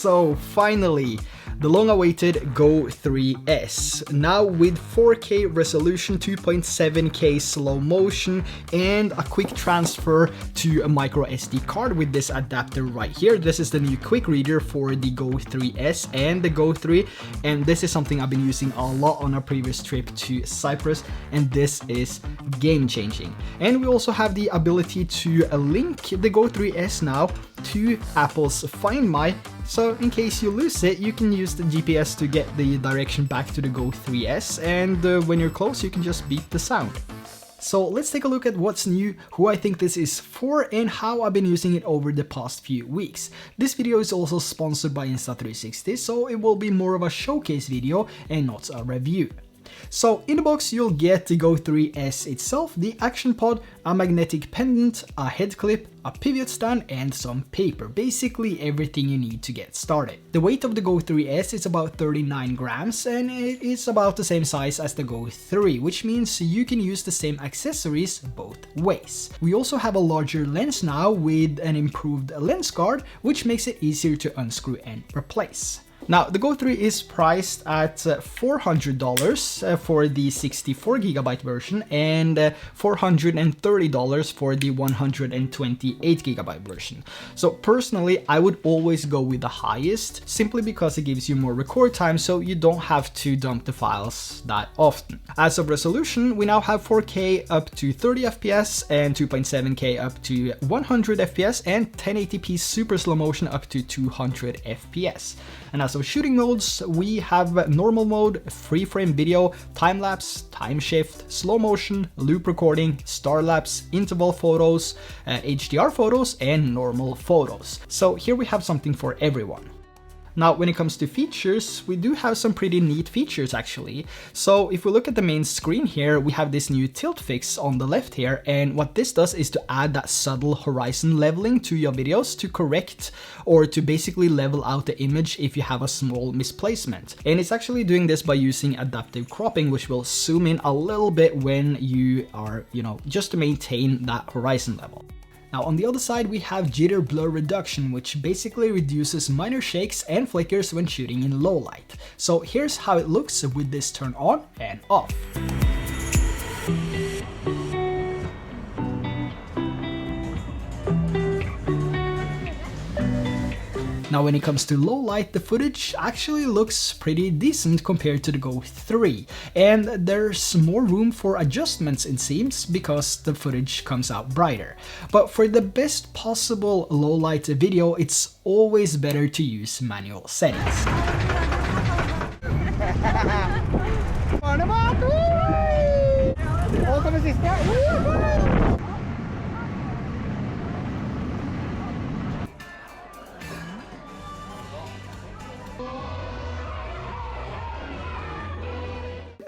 So finally, the long-awaited Go 3S, now with 4K resolution, 2.7K slow motion, and a quick transfer to a micro SD card with this adapter right here. This is the new quick reader for the Go 3S and the Go 3, and this is something I've been using a lot on a previous trip to Cyprus, and this is game-changing. And we also have the ability to link the Go 3S now to Apple's Find My, so in case you lose it, you can use the GPS to get the direction back to the Go 3S, and when you're close, you can just beat the sound. So let's take a look at what's new, who I think this is for, and how I've been using it over the past few weeks. This video is also sponsored by Insta360, so it will be more of a showcase video and not a review. So in the box you'll get the Go 3S itself, the action pod, a magnetic pendant, a head clip, a pivot stand, and some paper. Basically everything you need to get started. The weight of the Go 3S is about 39 grams and it is about the same size as the Go 3, which means you can use the same accessories both ways. We also have a larger lens now with an improved lens guard, which makes it easier to unscrew and replace. Now, the Go 3 is priced at $400 for the 64GB version and $430 for the 128GB version. So personally, I would always go with the highest, simply because it gives you more record time, so you don't have to dump the files that often. As of resolution, we now have 4K up to 30 FPS and 2.7K up to 100 FPS and 1080p super slow motion up to 200 FPS. And as of shooting modes, we have normal mode, free frame video, time lapse, time shift, slow motion, loop recording, star lapse, interval photos, HDR photos, and normal photos. So here we have something for everyone. Now, when it comes to features, we do have some pretty neat features actually. So if we look at the main screen here, we have this new tilt fix on the left here, and what this does is to add that subtle horizon leveling to your videos to correct or to basically level out the image if you have a small misplacement. And it's actually doing this by using adaptive cropping, which will zoom in a little bit when you are, just to maintain that horizon level. Now on the other side we have jitter blur reduction, which basically reduces minor shakes and flickers when shooting in low light. So here's how it looks with this turned on and off. Now when it comes to low light, the footage actually looks pretty decent compared to the Go 3, and there's more room for adjustments it seems, because the footage comes out brighter. But for the best possible low light video, it's always better to use manual settings.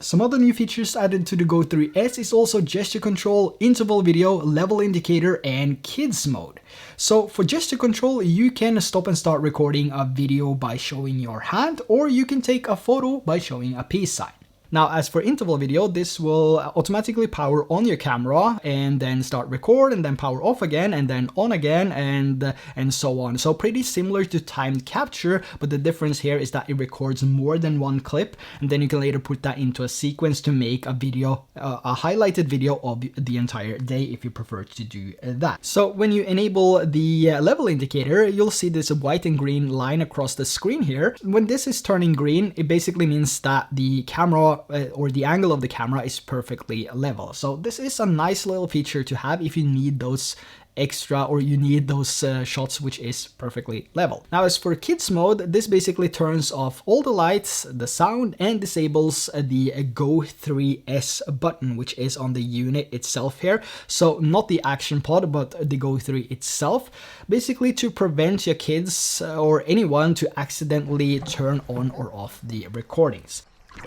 Some other new features added to the Go 3S is also gesture control, interval video, level indicator, and kids mode. So for gesture control, you can stop and start recording a video by showing your hand, or you can take a photo by showing a peace sign. Now, as for interval video, this will automatically power on your camera and then start record and then power off again and then on again and so on. So pretty similar to timed capture, but the difference here is that it records more than one clip, and then you can later put that into a sequence to make a video, a highlighted video of the entire day if you prefer to do that. So when you enable the level indicator, you'll see this white and green line across the screen here. When this is turning green, it basically means that the camera or the angle of the camera is perfectly level. So this is a nice little feature to have if you need those extra, or you need those shots which is perfectly level. Now as for kids mode, this basically turns off all the lights, the sound, and disables the Go 3S button, which is on the unit itself here. So not the action pod, but the Go 3 itself, basically to prevent your kids or anyone to accidentally turn on or off the recordings.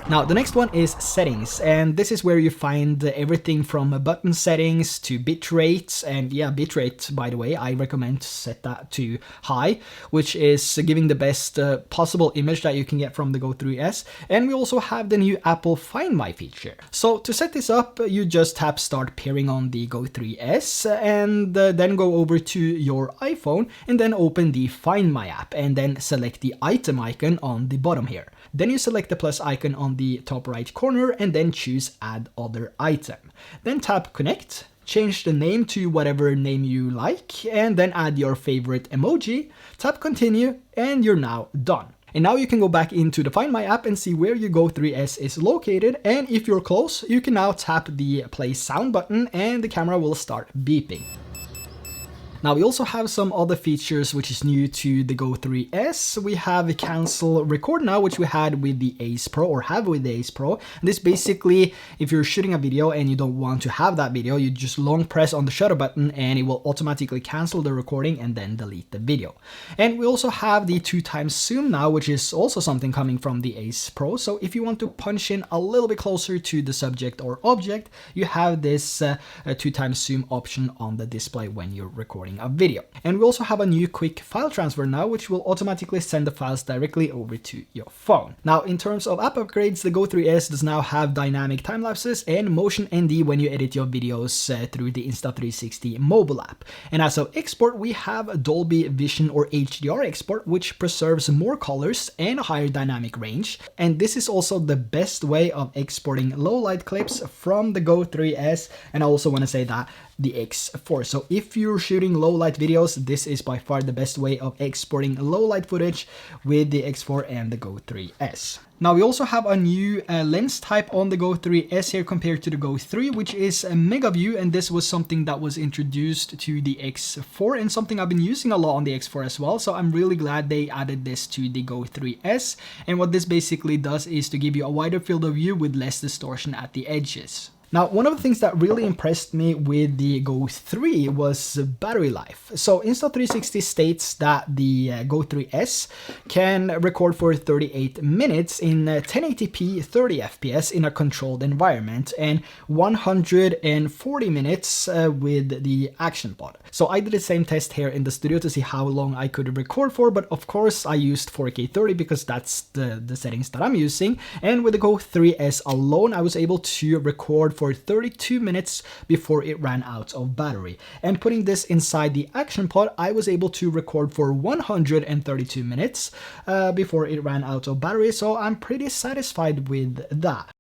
Now, the next one is settings, and this is where you find everything from button settings to bitrate. And yeah, bitrate, by the way, I recommend to set that to high, which is giving the best possible image that you can get from the Go 3S. And we also have the new Apple Find My feature. So to set this up, you just tap start pairing on the Go 3S and then go over to your iPhone and then open the Find My app and then select the item icon on the bottom here. Then you select the plus icon on the top right corner and then choose add other item. Then tap connect, change the name to whatever name you like, and then add your favorite emoji, tap continue, and you're now done. And now you can go back into the Find My app and see where your Go 3S is located, and if you're close, you can now tap the play sound button and the camera will start beeping. Now we also have some other features which is new to the Go 3S. We have a cancel record now, which we had with the Ace Pro or have with the Ace Pro. This basically, if you're shooting a video and you don't want to have that video, you just long press on the shutter button and it will automatically cancel the recording and then delete the video. And we also have the 2x zoom now, which is also something coming from the Ace Pro. So if you want to punch in a little bit closer to the subject or object, you have this 2x zoom option on the display when you're recording a video. And we also have a new quick file transfer now, which will automatically send the files directly over to your phone. Now, in terms of app upgrades, the Go 3S does now have dynamic time lapses and motion ND when you edit your videos through the Insta360 mobile app. And as of export, we have Dolby Vision or HDR export, which preserves more colors and a higher dynamic range. And this is also the best way of exporting low light clips from the Go 3S. And I also want to say that the X4. So if you're shooting low light videos, this is by far the best way of exporting low light footage with the X4 and the Go 3S. Now we also have a new lens type on the Go 3S here compared to the Go 3, which is a mega view, and this was something that was introduced to the X4 and something I've been using a lot on the X4 as well. So I'm really glad they added this to the Go 3S. And what this basically does is to give you a wider field of view with less distortion at the edges. Now, one of the things that really impressed me with the Go 3 was battery life. So Insta360 states that the Go 3S can record for 38 minutes in 1080p 30 FPS in a controlled environment and 140 minutes with the Action Pod. So I did the same test here in the studio to see how long I could record for, but of course I used 4K 30 because that's the settings that I'm using. And with the Go 3S alone, I was able to record for 32 minutes before it ran out of battery. And putting this inside the Action Pod, I was able to record for 132 minutes before it ran out of battery, so I'm pretty satisfied with that.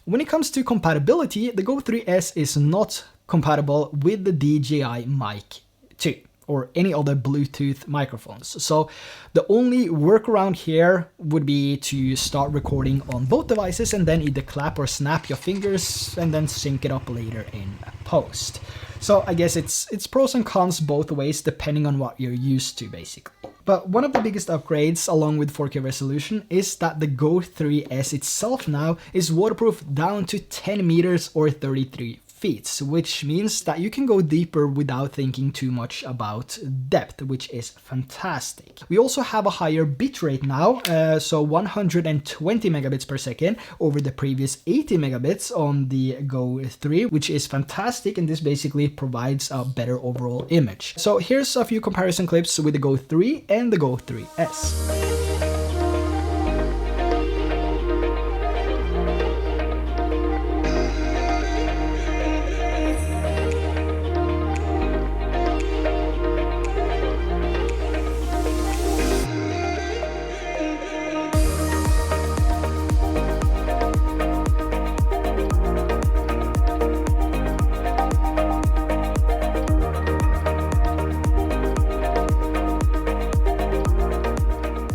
When it comes to compatibility, the Go 3S is not compatible with the DJI Mic 2 or any other Bluetooth microphones. So the only workaround here would be to start recording on both devices and then either clap or snap your fingers and then sync it up later in post. So I guess it's pros and cons both ways depending on what you're used to basically. But one of the biggest upgrades along with 4K resolution is that the Go 3S itself now is waterproof down to 10 meters or 33 feet, which means that you can go deeper without thinking too much about depth, which is fantastic. We also have a higher bitrate now, so 120 megabits per second over the previous 80 megabits on the Go 3, which is fantastic, and this basically provides a better overall image. So here's a few comparison clips with the Go 3 and the Go 3S.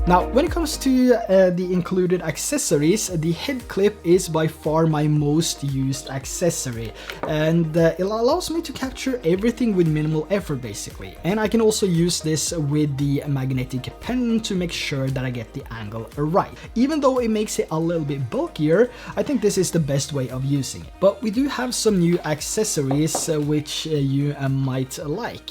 Now, when it comes to the included accessories, the head clip is by far my most used accessory, and it allows me to capture everything with minimal effort basically. And I can also use this with the magnetic pendant to make sure that I get the angle right. Even though it makes it a little bit bulkier, I think this is the best way of using it. But we do have some new accessories which you might like.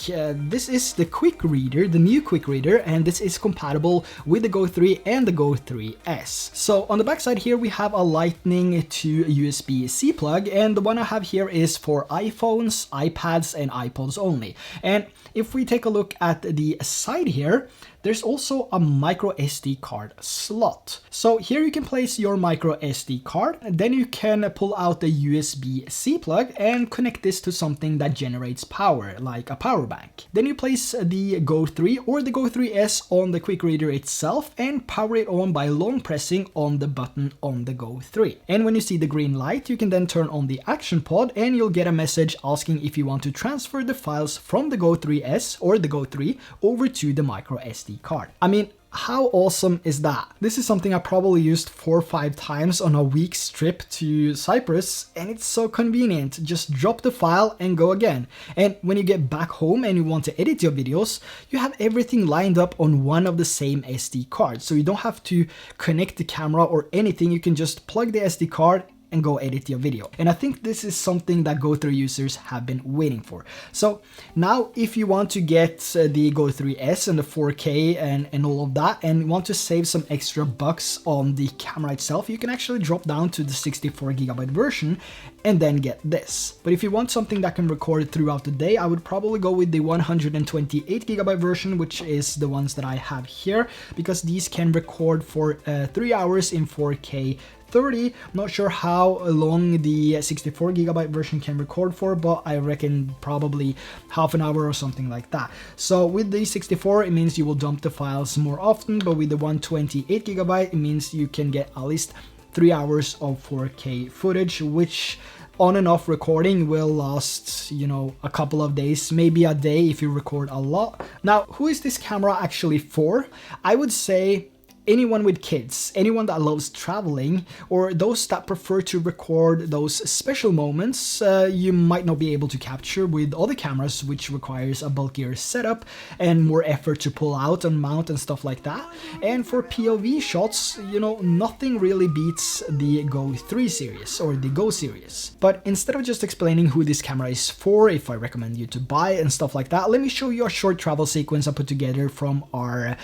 This is the quick reader, the new quick reader, and this is compatible with the Go 3 and the Go 3S. So on the back side here we have a Lightning to USB-C plug, and the one I have here is for iPhones, iPads and iPods only. And if we take a look at the side here, there's also a micro SD card slot. So here you can place your micro SD card, and then you can pull out the USB-C plug and connect this to something that generates power, like a power bank. Then you place the Go 3 or the Go 3S on the quick reader itself and power it on by long pressing on the button on the Go 3. And when you see the green light, you can then turn on the action pod and you'll get a message asking if you want to transfer the files from the Go 3S or the Go 3 over to the micro SD card. I mean, how awesome is that? This is something I probably used 4 or 5 times on a week's trip to Cyprus, and it's so convenient. Just drop the file and go again. And when you get back home and you want to edit your videos, you have everything lined up on one of the same SD cards. So you don't have to connect the camera or anything. You can just plug the SD card and go edit your video. And I think this is something that Go 3 users have been waiting for. So now if you want to get the Go 3S and the 4K and all of that, and want to save some extra bucks on the camera itself, you can actually drop down to the 64GB version and then get this. But if you want something that can record throughout the day, I would probably go with the 128GB version, which is the ones that I have here, because these can record for 3 hours in 4K 30. I'm not sure how long the 64GB version can record for, but I reckon probably half an hour or something like that. So with the 64, it means you will dump the files more often, but with the 128GB, it means you can get at least 3 hours of 4K footage, which on and off recording will last, you know, a couple of days, maybe a day if you record a lot. Now, who is this camera actually for? I would say anyone with kids, anyone that loves traveling, or those that prefer to record those special moments you might not be able to capture with other cameras, which requires a bulkier setup and more effort to pull out and mount and stuff like that. And for POV shots, you know, nothing really beats the Go 3 series or the Go series. But instead of just explaining who this camera is for, if I recommend you to buy it and stuff like that, let me show you a short travel sequence I put together from our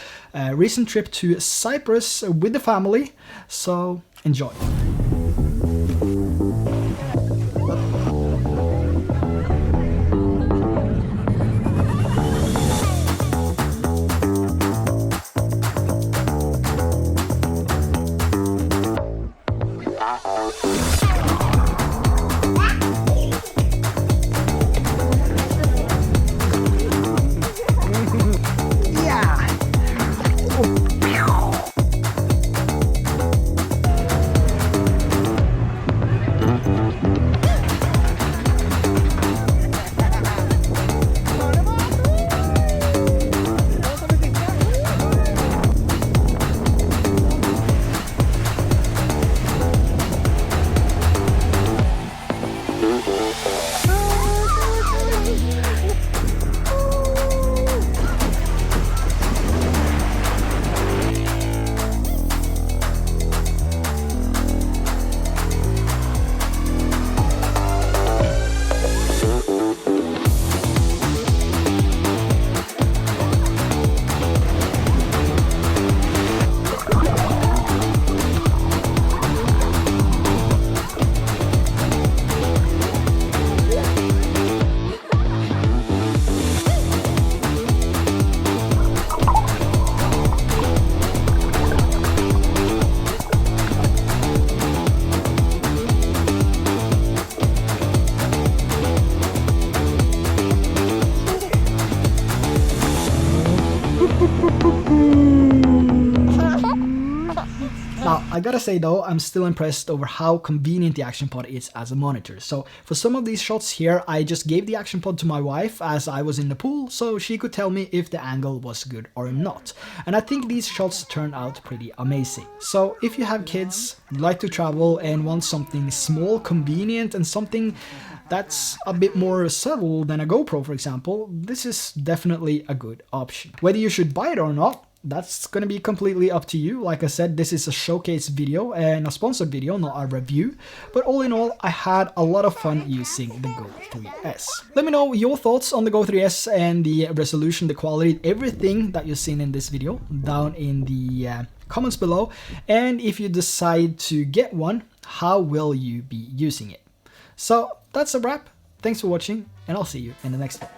recent trip to Cyprus with the family, so enjoy. Now, I gotta say though, I'm still impressed over how convenient the action pod is as a monitor. So for some of these shots here, I just gave the action pod to my wife as I was in the pool, so she could tell me if the angle was good or not. And I think these shots turned out pretty amazing. So if you have kids, like to travel and want something small, convenient, and something that's a bit more subtle than a GoPro, for example, this is definitely a good option. Whether you should buy it or not, that's going to be completely up to you. Like I said, this is a showcase video and a sponsored video, not a review. But all in all, I had a lot of fun using the Go 3S. Let me know your thoughts on the Go 3S and the resolution, the quality, everything that you've seen in this video down in the comments below. And if you decide to get one, how will you be using it? So that's a wrap. Thanks for watching, and I'll see you in the next one.